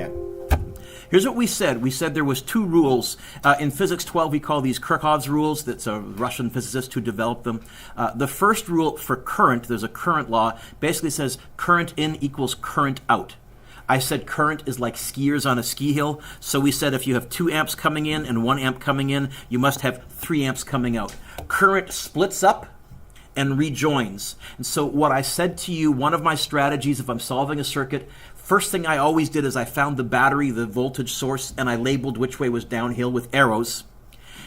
Okay. Here's what we said. We said there was two rules. In Physics 12, we call these Kirchhoff's rules. That's a Russian physicist who developed them. The first rule for current, there's a current law, basically says current in equals current out. I said current is like skiers on a ski hill. So we said if you have 2 amps coming in and 1 amp coming in, you must have 3 amps coming out. Current splits up and rejoins. And so what I said to you, one of my strategies if I'm solving a circuit, first thing I always did is I found the battery, the voltage source, and I labeled which way was downhill with arrows.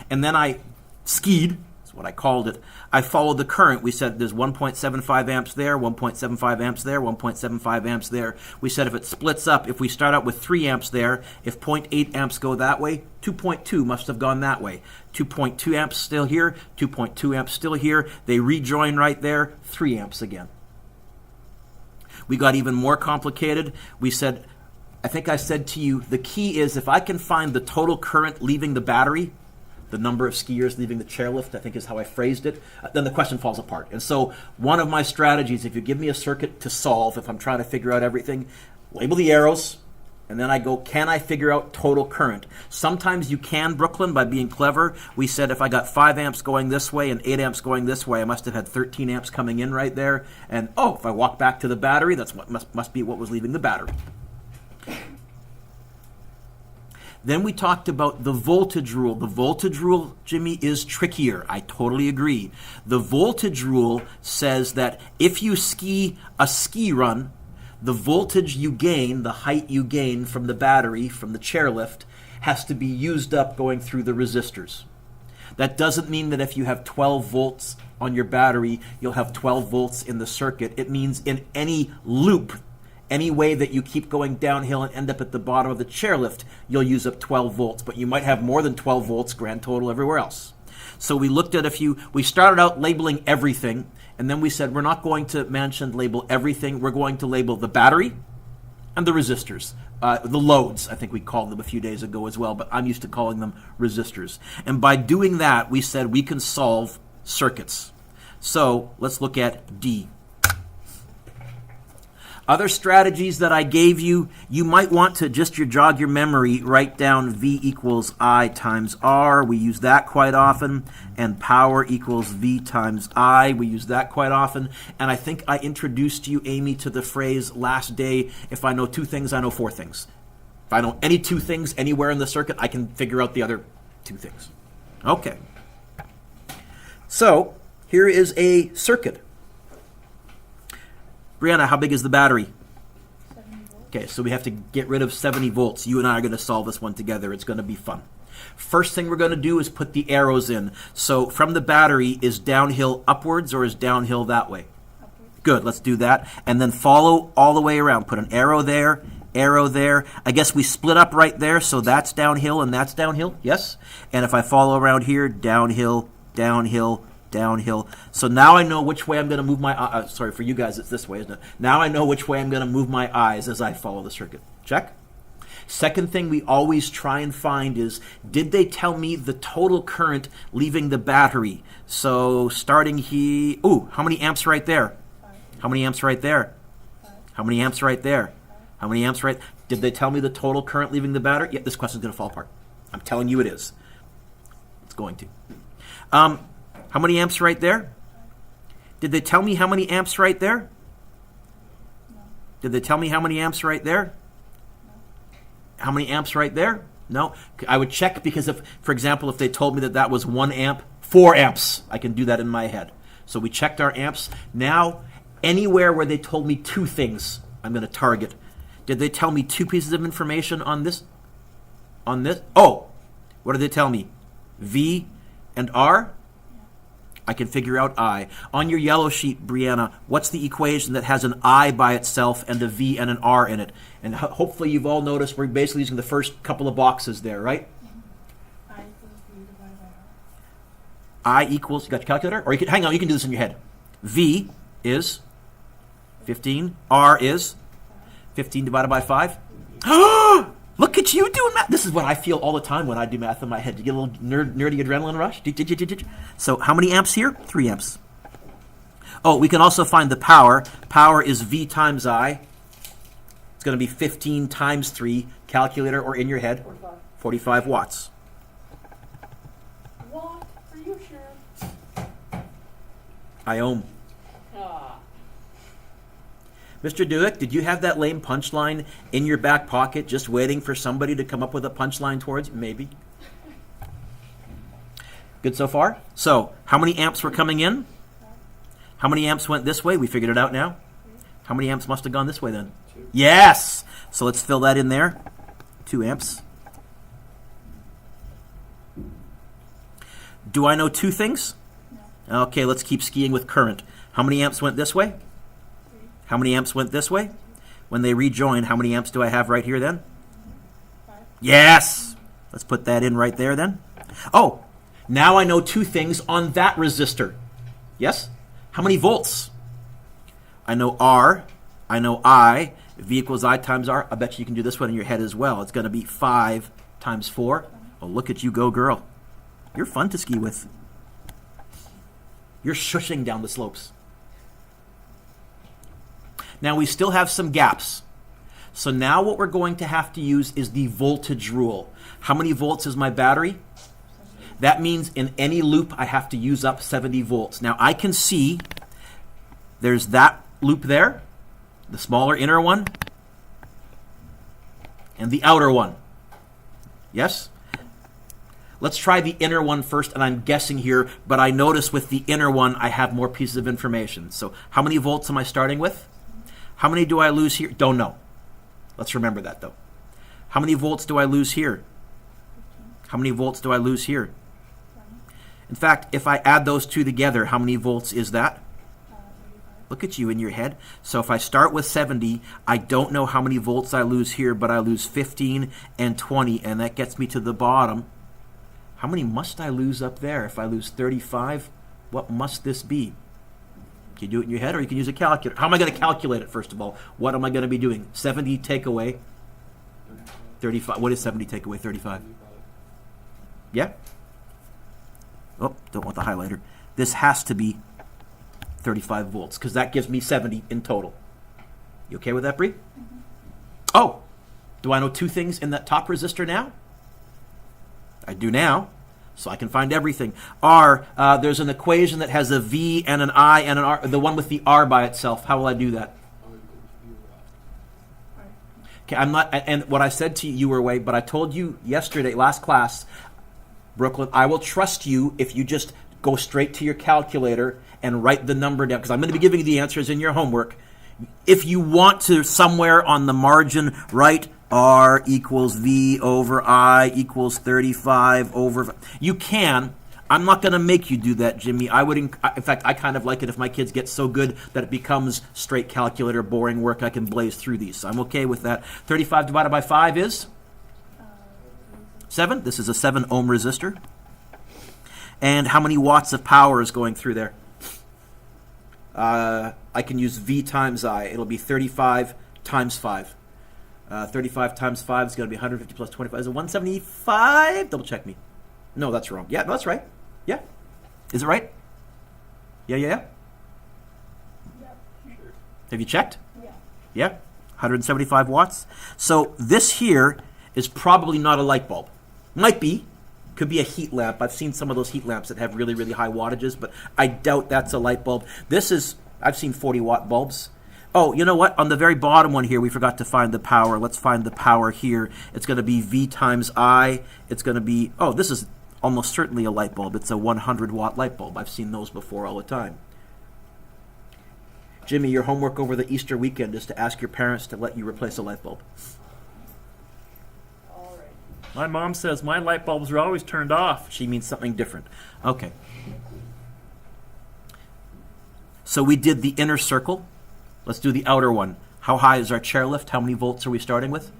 And then I skied, that's what I called it. I followed the current. We said there's 1.75 amps there, 1.75 amps there, 1.75 amps there. We said if it splits up, if we start out with 3 amps there, if 0.8 amps go that way, 2.2 must have gone that way. 2.2 amps still here, 2.2 amps still here. They rejoin right there, 3 amps again. We got even more complicated. We said, I think I said to you, the key is if I can find the total current leaving the battery, the number of skiers leaving the chairlift, I think is how I phrased it, then the question falls apart. And so one of my strategies, if you give me a circuit to solve, if I'm trying to figure out everything, label the arrows, and then I go, can I figure out total current? Sometimes you can, Brooklyn, by being clever. We said if I got 5 amps going this way and 8 amps going this way, I must have had 13 amps coming in right there. And, oh, if I walk back to the battery, that's what must be what was leaving the battery. Then we talked about the voltage rule. The voltage rule, Jimmy, is trickier. I totally agree. The voltage rule says that if you ski a ski run, the voltage you gain, the height you gain from the battery, from the chairlift, has to be used up going through the resistors. That doesn't mean that if you have 12 volts on your battery, you'll have 12 volts in the circuit. It means in any loop, any way that you keep going downhill and end up at the bottom of the chairlift, you'll use up 12 volts. But you might have more than 12 volts grand total everywhere else. So we looked at we started out labeling everything, and then we said we're not going to mention label everything. We're going to label the battery and the resistors. The loads, I think we called them a few days ago as well, but I'm used to calling them resistors. And by doing that, we said we can solve circuits. So let's look at D. Other strategies that I gave you, you might want to just jog your memory, write down V equals I times R. We use that quite often. And power equals V times I. We use that quite often. And I think I introduced you, Amy, to the phrase last day, if I know 2 things, I know 4 things. If I know any 2 things anywhere in the circuit, I can figure out the other 2 things. Okay. So here is a circuit. Brianna, how big is the battery? 70 volts. Okay, so we have to get rid of 70 volts. You and I are going to solve this one together. It's going to be fun. First thing we're going to do is put the arrows in. So from the battery, is downhill upwards or is downhill that way? Upwards. Good, let's do that. And then follow all the way around. Put an arrow there, arrow there. I guess we split up right there, so that's downhill and that's downhill, yes? And if I follow around here, downhill, downhill, downhill. So now I know which way I'm going to move my sorry, for you guys it's this way, isn't it? Now I know which way I'm going to move my eyes as I follow the circuit. Check. Second thing we always try and find is, did they tell me the total current leaving the battery? So starting here, how many amps right there? 5. How many amps right there? 5. How many amps right there? 5. How many amps right? Did they tell me the total current leaving the battery? Yeah, this question's going to fall apart. I'm telling you it is. It's going to. How many amps right there? Did they tell me how many amps right there? No. Did they tell me how many amps right there? No. How many amps right there? No. I would check because if, for example, if they told me that that was 1 amp, 4 amps, I can do that in my head. So we checked our amps. Now, anywhere where they told me 2 things, I'm going to target. Did they tell me 2 pieces of information on this? On this? Oh, what did they tell me? V and R? I can figure out I. On your yellow sheet, Brianna, what's the equation that has an I by itself and a V and an R in it? And hopefully you've all noticed we're basically using the first couple of boxes there, right? I equals V divided by R. I equals, you got your calculator? Or you can, hang on, you can do this in your head. V is 15. R is 15 divided by 5. Look at you doing math. This is what I feel all the time when I do math in my head. You get a little nerdy adrenaline rush? So how many amps here? 3 amps. Oh, we can also find the power. Power is V times I. It's going to be 15 times 3, calculator or in your head, 45 watts. What? Are you sure? I ohm. Ah. Mr. Dewick, did you have that lame punchline in your back pocket just waiting for somebody to come up with a punchline towards you? Maybe. Good so far? So, how many amps were coming in? How many amps went this way? We figured it out now. How many amps must have gone this way then? 2. Yes! So let's fill that in there. 2 amps. Do I know 2 things? No. Okay, let's keep skiing with current. How many amps went this way? 3. How many amps went this way? When they rejoin, how many amps do I have right here then? 5. Yes! Let's put that in right there then. Oh, now I know 2 things on that resistor. Yes? How many volts? I know R, I know I, V equals I times R. I bet you can do this one in your head as well. It's going to be 5 times 4. Oh, look at you go, girl. You're fun to ski with. You're shushing down the slopes. Now we still have some gaps. So now what we're going to have to use is the voltage rule. How many volts is my battery? That means in any loop I have to use up 70 volts. Now I can see there's that loop there, the smaller inner one, and the outer one. Yes? Let's try the inner one first, and I'm guessing here, but I notice with the inner one I have more pieces of information. So how many volts am I starting with? How many do I lose here? Don't know. Let's remember that though. How many volts do I lose here? 15. How many volts do I lose here? 20. In fact, if I add those 2 together, how many volts is that? 35. Look at you in your head. So if I start with 70, I don't know how many volts I lose here, but I lose 15 and 20, and that gets me to the bottom. How many must I lose up there? If I lose 35, what must this be? Can you do it in your head, or you can use a calculator? How am I going to calculate it, first of all? What am I going to be doing? 70 take away 35. What is 70 take away 35? Yeah? Oh, don't want the highlighter. This has to be 35 volts, because that gives me 70 in total. You okay with that, Bree? Mm-hmm. Oh, do I know 2 things in that top resistor now? I do now, so I can find everything. R, there's an equation that has a V and an I and an R, the one with the R by itself. How will I do that? Right. Okay, I'm not, and what I said to you, you were away, but I told you yesterday, last class, Brooklyn, I will trust you if you just go straight to your calculator and write the number down, because I'm going to be giving you the answers in your homework. If you want to, somewhere on the margin, write R equals V over I equals 35 over... You can. I'm not going to make you do that, Jimmy. I would, in fact, I kind of like it if my kids get so good that it becomes straight calculator, boring work. I can blaze through these. So I'm okay with that. 35 divided by 5 is? 7. This is a 7 ohm resistor. And how many watts of power is going through there? I can use V times I. It'll be 35 times 5. 35 times 5 is going to be 150 plus 25. Is it 175? Double check me. No, that's wrong. Yeah, no, that's right. Yeah. Is it right? Yeah. Yep. Have you checked? Yeah. Yeah. 175 watts. So this here is probably not a light bulb. Might be. Could be a heat lamp. I've seen some of those heat lamps that have really, really high wattages, but I doubt that's a light bulb. This is, I've seen 40-watt bulbs. Oh, you know what? On the very bottom one here, we forgot to find the power. Let's find the power here. It's going to be V times I. It's going to be, oh, this is almost certainly a light bulb. It's a 100-watt light bulb. I've seen those before all the time. Jimmy, your homework over the Easter weekend is to ask your parents to let you replace a light bulb. All right. My mom says my light bulbs are always turned off. She means something different. Okay. So we did the inner circle. Let's do the outer one. How high is our chairlift? How many volts are we starting with?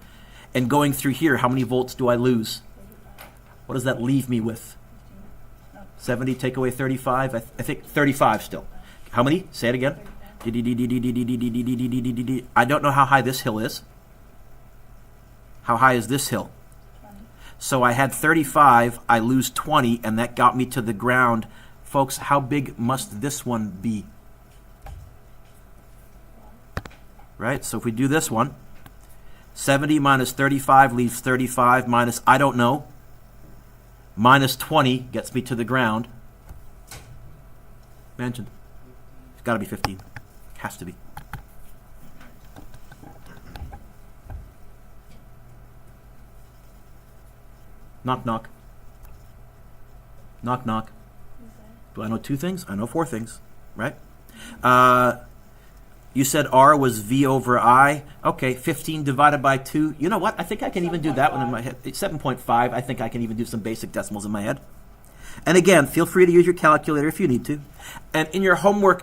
And going through here, how many volts do I lose? What does that leave me with? 70, take away 35? I think 35 still. How many? Say it again. I don't know how high this hill is. How high is this hill? 20. So I had 35, I lose 20, and that got me to the ground. Folks, how big must this one be? Right, so if we do this one, 70 minus 35 leaves 35 minus, I don't know, minus 20 gets me to the ground. Mentioned. It's got to be 15. Has to be. Knock, knock. Knock, knock. Do I know 2 things? I know 4 things, right? You said R was V over I. Okay, 15 divided by 2. You know what? I think I can even do that one in my head. 7.5. I think I can even do some basic decimals in my head. And again, feel free to use your calculator if you need to. And in your homework,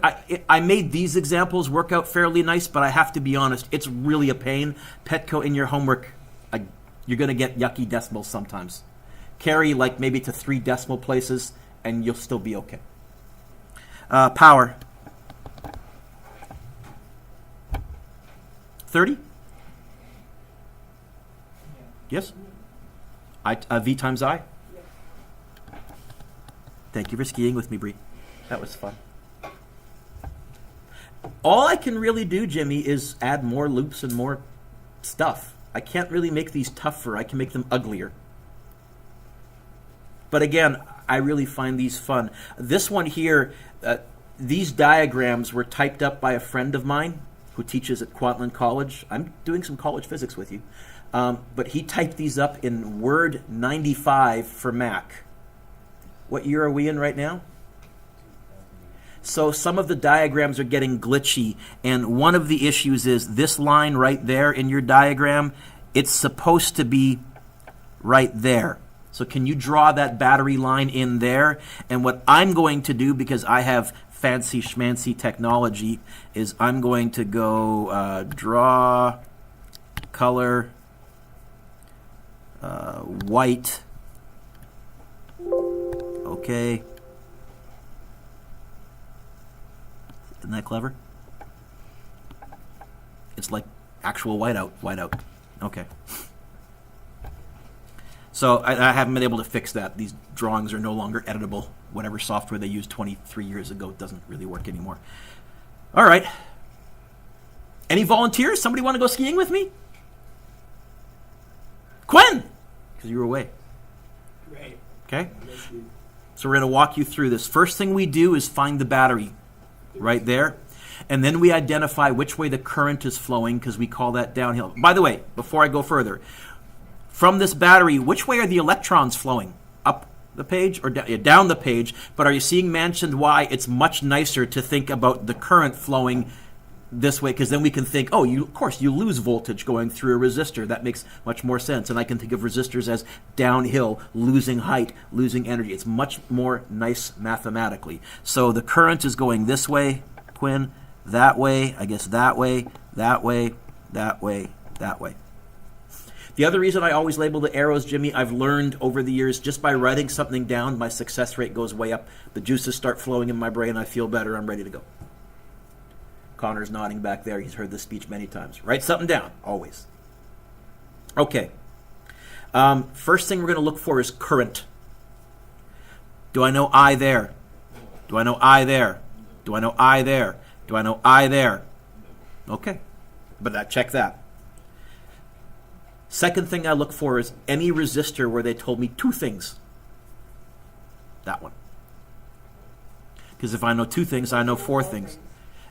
I made these examples work out fairly nice, but I have to be honest, it's really a pain. Petco, in your homework, you're going to get yucky decimals sometimes. Carry like maybe to 3 decimal places, and you'll still be okay. Power. 30? Yes? V times I? Thank you for skiing with me, Bree. That was fun. All I can really do, Jimmy, is add more loops and more stuff. I can't really make these tougher. I can make them uglier. But again, I really find these fun. This one here, these diagrams were typed up by a friend of mine who teaches at Kwantlen College. I'm doing some college physics with you. But he typed these up in Word 95 for Mac. What year are we in right now? So some of the diagrams are getting glitchy, and one of the issues is this line right there in your diagram, it's supposed to be right there. So can you draw that battery line in there? And what I'm going to do, because I have fancy schmancy technology, is I'm going to go draw, color, white. Okay. Isn't that clever? It's like actual whiteout. Okay. So I haven't been able to fix that. These drawings are no longer editable. Whatever software they used 23 years ago doesn't really work anymore. All right. Any volunteers? Somebody want to go skiing with me? Quinn! Because you were away. Great. Okay? So we're going to walk you through this. First thing we do is find the battery right there. And then we identify which way the current is flowing, because we call that downhill. By the way, before I go further, from this battery, which way are the electrons flowing? Up the page or down the page? But are you seeing mentioned why it's much nicer to think about the current flowing this way? Because then we can think, oh, of course, you lose voltage going through a resistor. That makes much more sense. And I can think of resistors as downhill, losing height, losing energy. It's much more nice mathematically. So the current is going this way, Quinn, that way, I guess that way, that way, that way, that way. The other reason I always label the arrows, Jimmy, I've learned over the years, just by writing something down, my success rate goes way up. The juices start flowing in my brain. I feel better. I'm ready to go. Connor's nodding back there. He's heard this speech many times. Write something down, always. Okay. First thing we're going to look for is current. Do I know I there? Do I know I there? Do I know I there? Do I know I there? Okay. But check that. Second thing I look for is any resistor where they told me 2 things. That one. Because if I know 2 things, I know 4 things.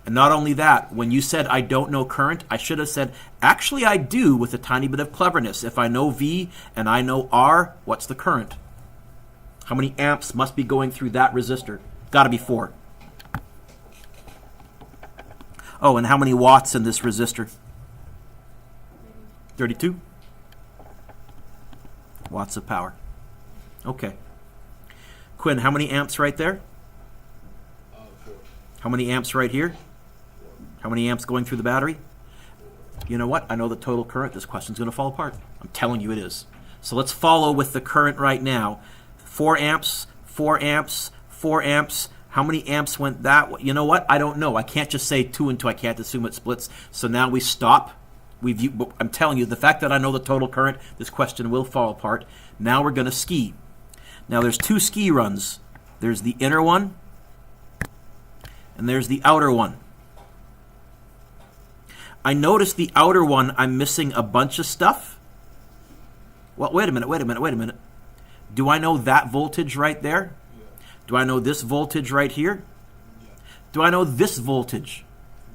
And not only that, when you said I don't know current, I should have said, actually I do, with a tiny bit of cleverness. If I know V and I know R, what's the current? How many amps must be going through that resistor? Got to be 4. Oh, and how many watts in this resistor? 32 watts of power. Okay. Quinn, how many amps right there? 4. How many amps right here? How many amps going through the battery? You know what? I know the total current. This question's going to fall apart. I'm telling you it is. So let's follow with the current right now. 4 amps, 4 amps, 4 amps. How many amps went that way? You know what? I don't know. I can't just say 2 and 2. I can't assume it splits. So now we stop. I'm telling you, the fact that I know the total current, this question will fall apart. Now we're going to ski. Now there's 2 ski runs. There's the inner one, and there's the outer one. I notice the outer one, I'm missing a bunch of stuff. Well, wait a minute. Do I know that voltage right there? Yeah. Do I know this voltage right here? Yeah. Do I know this voltage?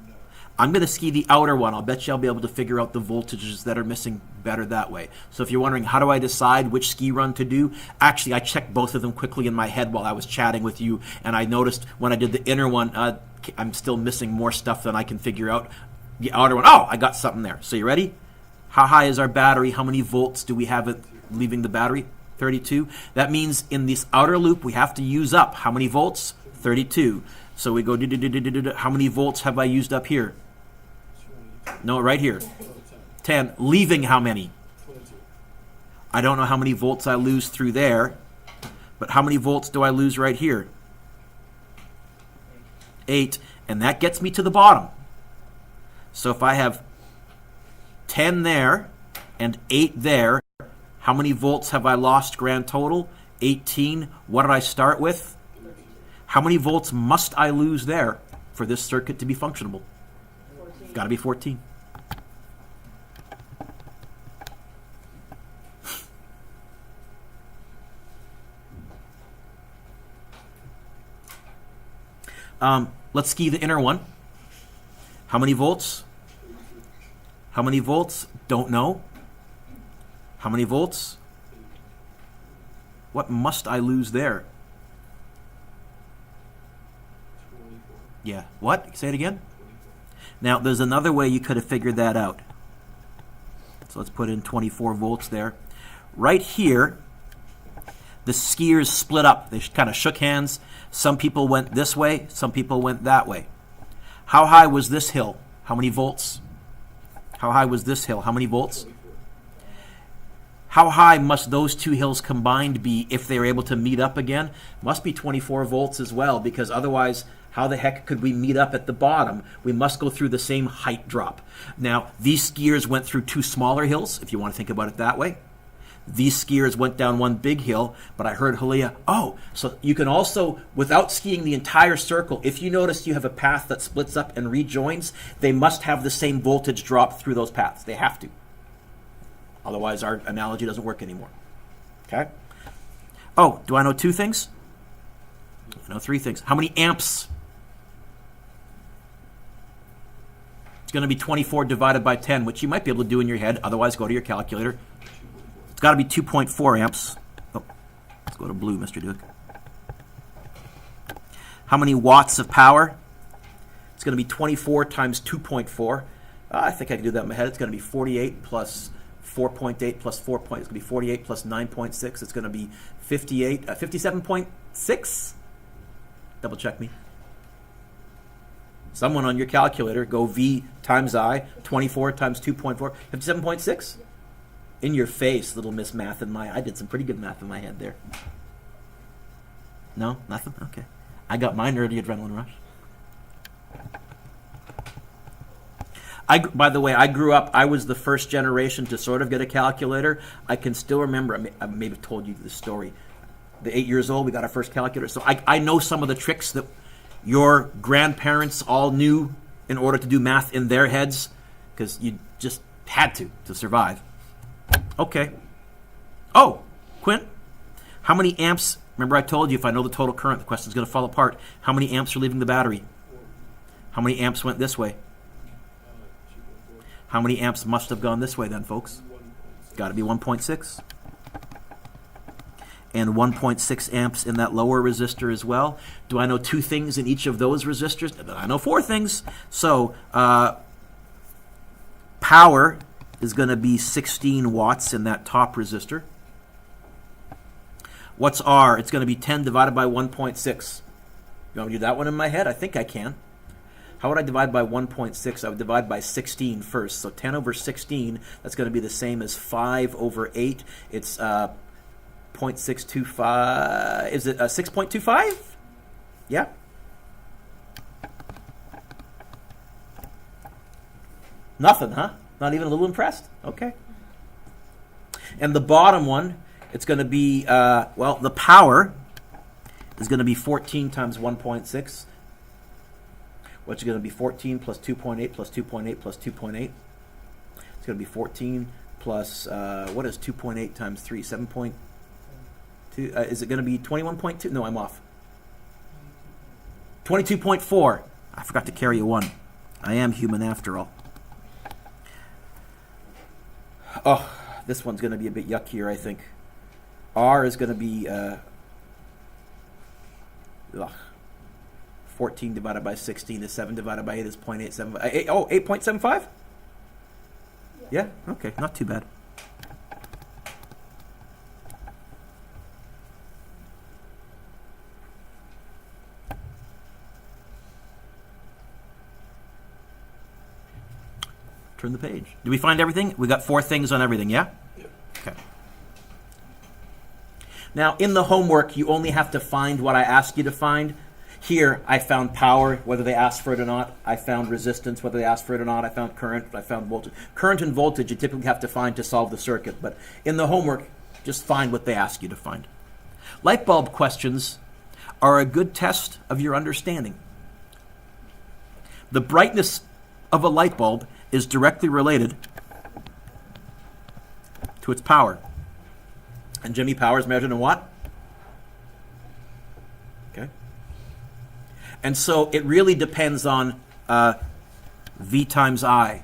No. I'm going to ski the outer one. I'll bet you I'll be able to figure out the voltages that are missing better that way. So if you're wondering, how do I decide which ski run to do? Actually, I checked both of them quickly in my head while I was chatting with you, and I noticed when I did the inner one, I'm still missing more stuff than I can figure out. The outer one, oh, I got something there. So you ready? How high is our battery? How many volts do we have it leaving the battery? 32. That means in this outer loop, we have to use up how many volts? 32. So we go, how many volts have I used up here? 20. No, right here. 10. 10. Leaving how many? 22. I don't know how many volts I lose through there, but how many volts do I lose right here? 8. And that gets me to the bottom. So if I have 10 there and 8 there, how many volts have I lost grand total? 18. What did I start with? How many volts must I lose there for this circuit to be functionable? Got to be 14. Let's ski the inner one. How many volts? How many volts? Don't know. How many volts? What must I lose there? 24. Yeah. What? Say it again. 24. Now, there's another way you could have figured that out. So let's put in 24 volts there. Right here, the skiers split up. They kind of shook hands. Some people went this way. Some people went that way. How high was this hill? How many volts? How high was this hill? How many volts? 24. How high must those two hills combined be if they were able to meet up again? Must be 24 volts as well, because otherwise, how the heck could we meet up at the bottom? We must go through the same height drop. Now, these skiers went through two smaller hills, if you want to think about it that way. These skiers went down one big hill, but I heard Halia, so you can also, without skiing the entire circle, if you notice you have a path that splits up and rejoins, they must have the same voltage drop through those paths. They have to. Otherwise, our analogy doesn't work anymore. Okay? Oh, do I know two things? I know three things. How many amps? It's going to be 24 divided by 10, which you might be able to do in your head. Otherwise, go to your calculator. It's got to be 2.4 amps. Oh, let's go to blue, Mr. Duke. How many watts of power? It's going to be 24 times 2.4. I think I can do that in my head. It's going to be 48 plus 4.8 plus 4. It's going to be 48 plus 9.6. It's going to be 57.6. Double check me. Someone on your calculator, go V times I, 24 times 2.4, 57.6? In your face, little Miss Math in my... I did some pretty good math in my head there. No? Nothing? Okay. I got my nerdy adrenaline rush. By the way, I grew up, I was the first generation to sort of get a calculator. I can still remember, I may have told you this story. The 8 years old, we got our first calculator. So I know some of the tricks that your grandparents all knew in order to do math in their heads, because you just had to survive. Okay. Oh, Quint, how many amps? Remember I told you if I know the total current, the question's going to fall apart. How many amps are leaving the battery? 4. How many amps went this way? 2.4. How many amps must have gone this way then, folks? 1.6. Got to be 1.6. And 1.6 amps in that lower resistor as well. Do I know two things in each of those resistors? I know four things. So power is going to be 16 watts in that top resistor. What's R? It's going to be 10 divided by 1.6. You want me to do that one in my head? I think I can. How would I divide by 1.6? I would divide by 16 first. So 10 over 16, that's going to be the same as 5 over 8. It's 0.625. Is it 6.25? Yeah. Nothing, huh? Not even a little impressed? Okay. And the bottom one, it's going to be, the power is going to be 14 times 1.6. which is going to be 14 plus 2.8 plus 2.8 plus 2.8. It's going to be 14 plus, what is 2.8 times 3? 7.2? Is it going to be 21.2? No, I'm off. 22.4. I forgot to carry a 1. I am human after all. Oh, this one's going to be a bit yuckier, I think. R is going to be 14 divided by 16 is 7 divided by 8 is 0.875. 8.75? Yeah, okay, not too bad. Turn the page. Did we find everything? We got 4 things on everything, yeah? Yep. Okay. Now, in the homework, you only have to find what I ask you to find. Here, I found power, whether they asked for it or not. I found resistance, whether they asked for it or not. I found current. I found voltage. Current and voltage you typically have to find to solve the circuit. But in the homework, just find what they ask you to find. Light bulb questions are a good test of your understanding. The brightness of a light bulb is directly related to its power. And Jimmy, power is measured in what? Okay. And so it really depends on V times I.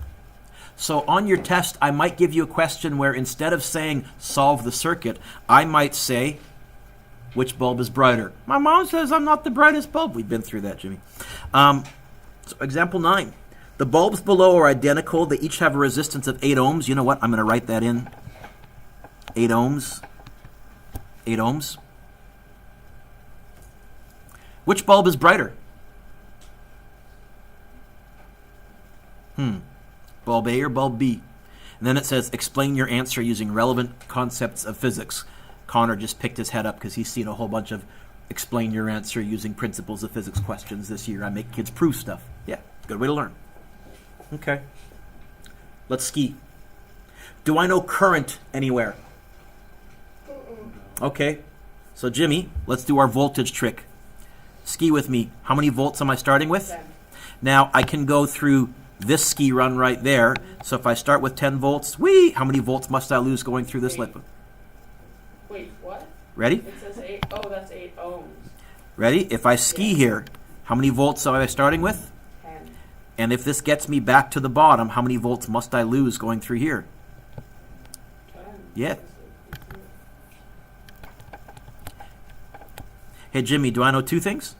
So on your test, I might give you a question where instead of saying solve the circuit, I might say, which bulb is brighter? My mom says I'm not the brightest bulb. We've been through that, Jimmy. So example 9. The bulbs below are identical. They each have a resistance of 8 ohms. You know what? I'm going to write that in. 8 ohms. 8 ohms. Which bulb is brighter? Bulb A or bulb B? And then it says, explain your answer using relevant concepts of physics. Connor just picked his head up because he's seen a whole bunch of explain your answer using principles of physics questions this year. I make kids prove stuff. Yeah, good way to learn. Okay. Let's ski. Do I know current anywhere? Okay. So Jimmy, let's do our voltage trick. Ski with me. How many volts am I starting with? 10. Now I can go through this ski run right there. So if I start with 10 volts, whee! How many volts must I lose going through this light bulb? Wait, what? Ready? It says 8. Oh, that's 8 ohms. Ready? If I ski here, how many volts am I starting with? 10. And if this gets me back to the bottom, how many volts must I lose going through here? 10. Yeah. Hey, Jimmy, do I know 2 things?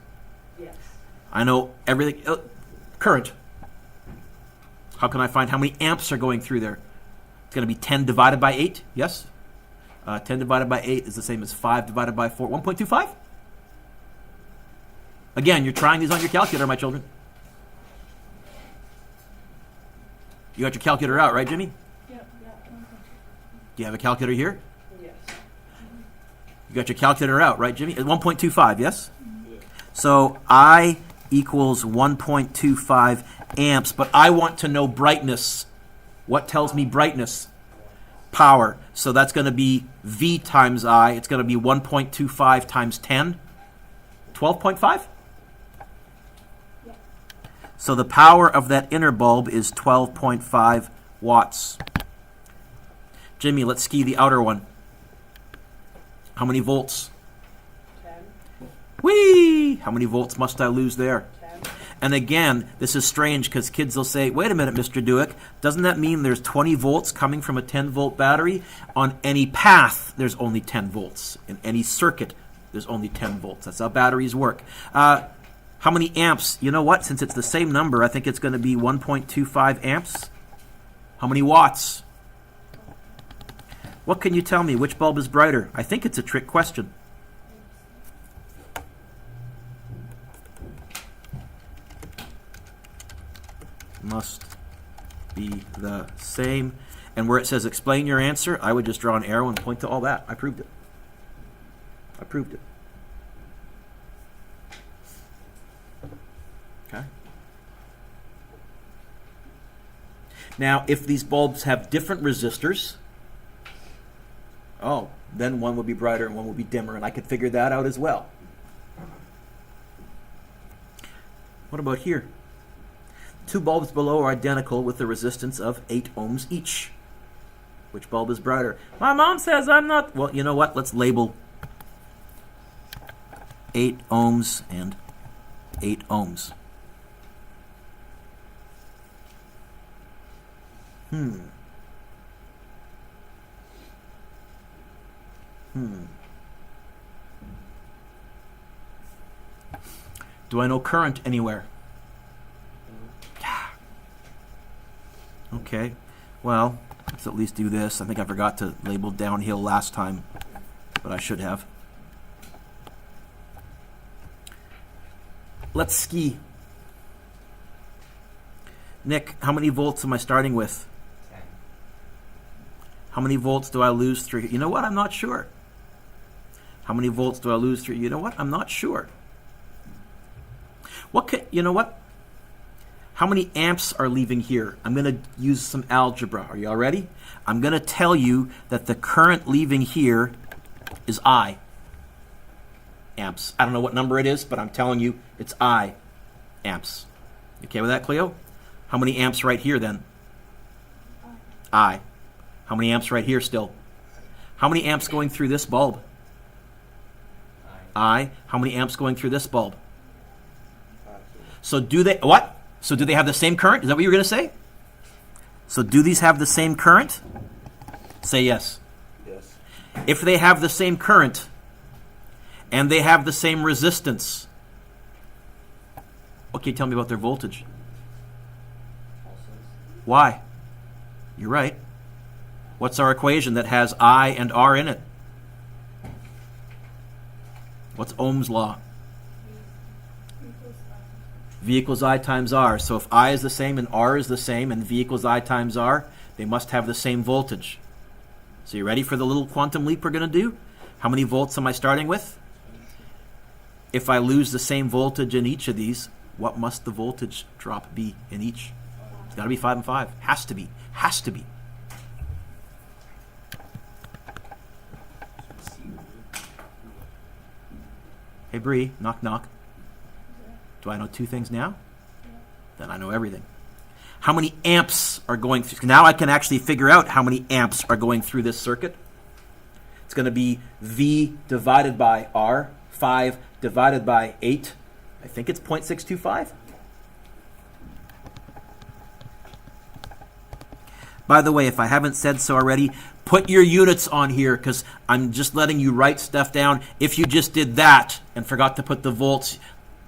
Yes. I know everything. Current. How can I find how many amps are going through there? It's going to be 10 divided by 8, yes? 10 divided by 8 is the same as 5 divided by 4. 1.25? Again, you're trying these on your calculator, my children. You got your calculator out, right, Jimmy? Yeah. Do you have a calculator here? Yes. You got your calculator out, right, Jimmy? 1.25, yes? Yeah. So I equals 1.25 amps, but I want to know brightness. What tells me brightness? Power. So that's going to be V times I. It's going to be 1.25 times 10. 12.5? Yeah. So the power of that inner bulb is 12.5 watts. Jimmy, let's ski the outer one. How many volts? 10. Whee! How many volts must I lose there? 10. And again, this is strange because kids will say, wait a minute, Mr. Dewick, doesn't that mean there's 20 volts coming from a 10-volt battery? On any path, there's only 10 volts. In any circuit, there's only 10 volts. That's how batteries work. How many amps? You know what? Since it's the same number, I think it's going to be 1.25 amps. How many watts? What can you tell me? Which bulb is brighter? I think it's a trick question. Must be the same. And where it says explain your answer, I would just draw an arrow and point to all that. I proved it. I proved it. Okay. Now, if these bulbs have different resistors, oh, then one will be brighter and one will be dimmer, and I could figure that out as well. What about here? Two bulbs below are identical with a resistance of 8 ohms each. Which bulb is brighter? My mom says I'm not. Well, you know what? Let's label 8 ohms and 8 ohms. Do I know current anywhere? Okay. Well, let's at least do this. I think I forgot to label downhill last time, but I should have. Let's ski. Nick, how many volts am I starting with? 10. How many volts do I lose through? You know what? I'm not sure. How many volts do I lose through? You know what? I'm not sure. You know what? How many amps are leaving here? I'm going to use some algebra. Are you all ready? I'm going to tell you that the current leaving here is I. Amps. I don't know what number it is, but I'm telling you it's I. Amps. You okay with that, Cleo? How many amps right here then? I. How many amps right here still? How many amps going through this bulb? I. How many amps going through this bulb? So do they, what? So do they have the same current? Is that what you were going to say? So do these have the same current? Say yes. Yes. If they have the same current and they have the same resistance, what can you tell me about their voltage? Why? You're right. What's our equation that has I and R in it? What's Ohm's law? V equals I times R. So if I is the same and R is the same and V equals I times R, they must have the same voltage. So you ready for the little quantum leap we're going to do? How many volts am I starting with? If I lose the same voltage in each of these, what must the voltage drop be in each? It's got to be 5 and 5. Has to be. Has to be. Hey Bree, knock knock. Do I know 2 things now? Then I know everything. How many amps are going through? Now I can actually figure out how many amps are going through this circuit. It's going to be V divided by R, 5 divided by 8. I think it's 0.625. By the way, if I haven't said so already, put your units on here because I'm just letting you write stuff down. If you just did that and forgot to put the volts,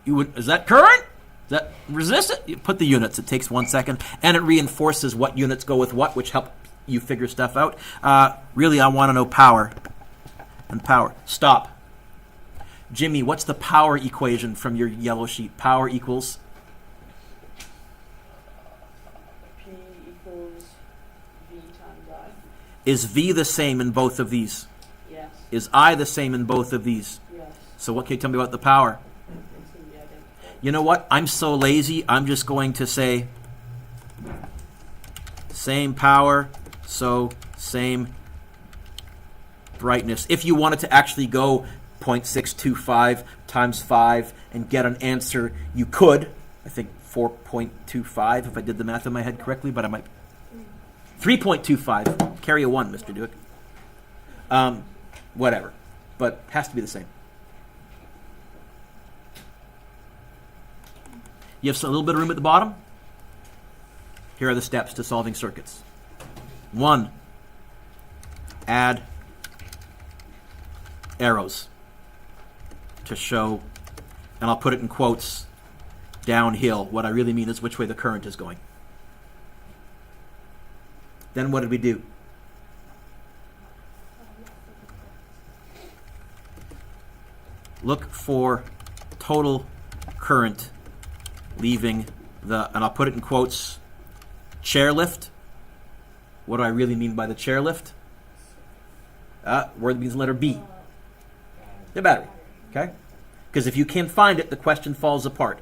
is that current? Is that resistant? You put the units. It takes 1 second, and it reinforces what units go with what, which help you figure stuff out. Really, I want to know power. And power. Stop. Jimmy, what's the power equation from your yellow sheet? Power equals? P equals V times I. Is V the same in both of these? Yes. Is I the same in both of these? Yes. So what can you tell me about the power? It's going to be identical. You know what? I'm so lazy, I'm just going to say same power, so same brightness. If you wanted to actually go 0.625 times 5 and get an answer, you could. I think 4.25 if I did the math in my head correctly, but I might. 3.25. Carry a 1, Mr. Duick. Whatever. But has to be the same. You have a little bit of room at the bottom? Here are the steps to solving circuits. 1. Add arrows to show, and I'll put it in quotes, downhill. What I really mean is which way the current is going. Then what did we do? Look for total current leaving the, and I'll put it in quotes, chairlift. What do I really mean by the chairlift? Word means letter B. The battery. Okay? Because if you can't find it, the question falls apart.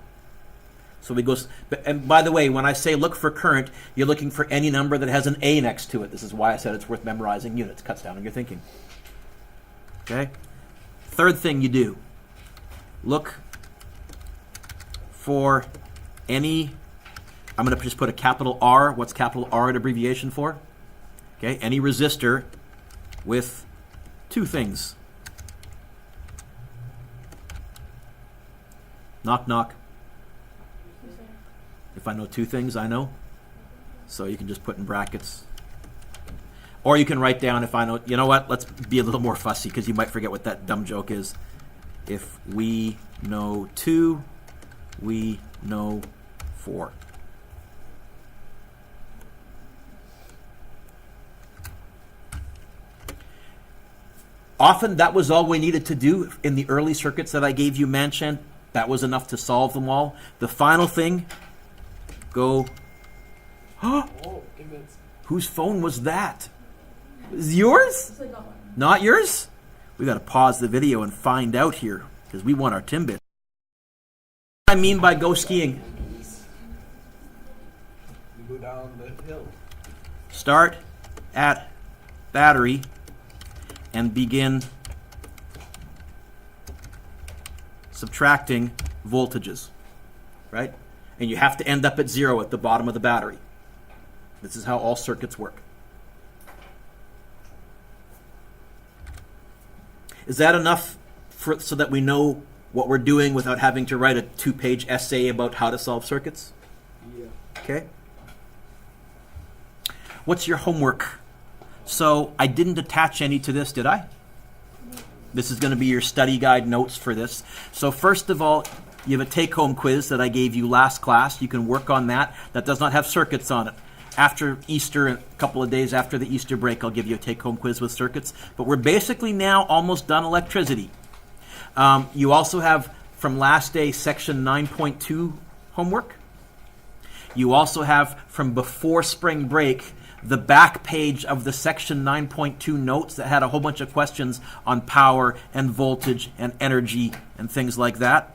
So we go, and by the way, when I say look for current, you're looking for any number that has an A next to it. This is why I said it's worth memorizing units. Cuts down on your thinking. Okay? Third thing you do, look for any I'm going to just put a capital R. What's capital R an abbreviation for? Okay, any resistor with two things. Knock, knock. Who's there? If I know two things, I know. So you can just put in brackets. Or you can write down if I know, you know what, let's be a little more fussy because you might forget what that dumb joke is. If we know 2, we know 4. Often that was all we needed to do in the early circuits that I gave you, Manchand. That was enough to solve them all. The final thing, go, Oh, convinced. whose phone was that? Was it yours? It's like got one. Not yours? We got to pause the video and find out here because we want our Timbit. What I mean by go skiing. You go down the hill. Start at battery and begin subtracting voltages, right? And you have to end up at 0 at the bottom of the battery. This is how all circuits work. Is that enough so that we know what we're doing without having to write a 2-page essay about how to solve circuits? Yeah. Okay. What's your homework? So I didn't attach any to this, did I? This is going to be your study guide notes for this. So first of all, you have a take-home quiz that I gave you last class. You can work on that. That does not have circuits on it. After Easter, a couple of days after the Easter break, I'll give you a take-home quiz with circuits. But we're basically now almost done electricity. You also have, from last day, section 9.2 homework. You also have, from before spring break, the back page of the section 9.2 notes that had a whole bunch of questions on power and voltage and energy and things like that.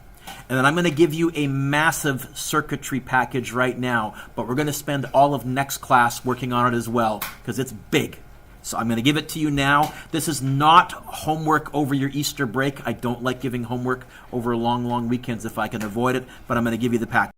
And then I'm going to give you a massive circuitry package right now, but we're going to spend all of next class working on it as well because it's big. So I'm going to give it to you now. This is not homework over your Easter break. I don't like giving homework over long, long weekends if I can avoid it, but I'm going to give you the package.